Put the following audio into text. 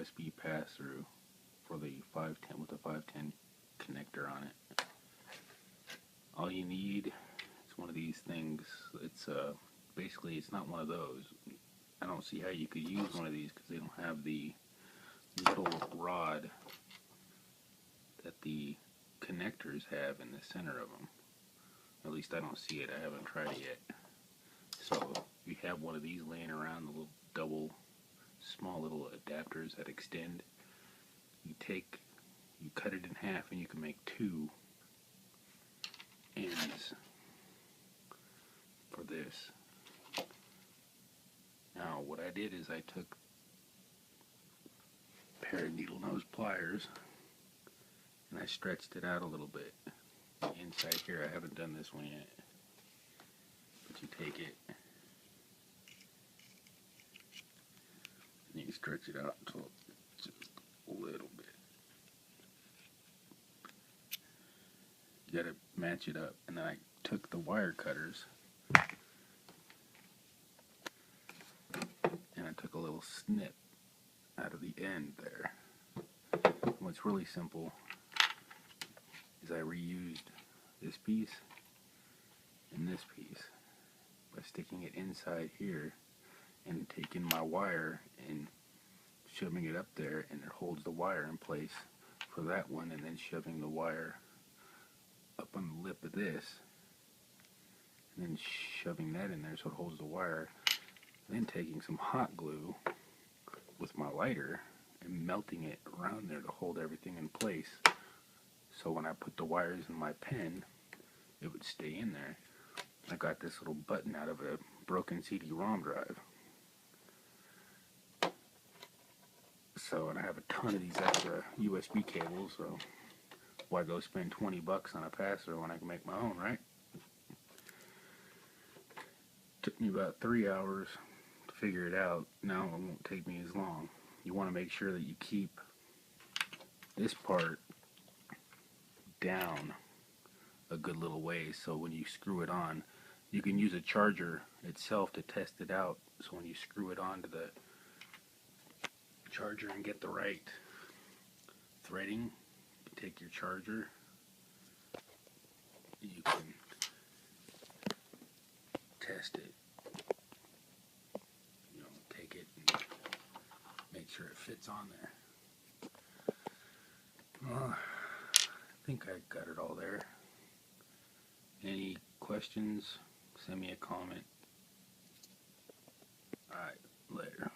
USB pass-through for the 510 with the 510 connector on it. All you need is one of these things. It's basically it's not one of those. I don't see how you could use one of these because they don't have the little rod that the connectors have in the center of them. At least I don't see it. I haven't tried it yet. So you have one of these laying around, the little small little adapters that extend. You cut it in half and you can make two ends for this. Now what I did is I took a pair of needle nose pliers and I stretched it out a little bit. Inside here, I haven't done this one yet, but you take it and you stretch it out until just a little bit. You gotta match it up, and then I took the wire cutters and I took a little snip out of the end there. And what's really simple is I reused this piece and this piece by sticking it inside here and taking my wire and shoving it up there, and it holds the wire in place for that one, and then shoving the wire up on the lip of this and then shoving that in there so it holds the wire, then taking some hot glue with my lighter and melting it around there to hold everything in place, so when I put the wires in my pen it would stay in there. I got this little button out of a broken CD-ROM drive. So, and I have a ton of these extra USB cables, so why go spend 20 bucks on a pass-through when I can make my own, right? Took me about 3 hours to figure it out. Now it won't take me as long. You want to make sure that you keep this part down a good little ways, so when you screw it on, you can use a charger itself to test it out. So when you screw it onto the charger and get the right threading, you take your charger, you can test it, take it and make sure it fits on there. I think I got it all there. Any questions, send me a comment. Alright, later.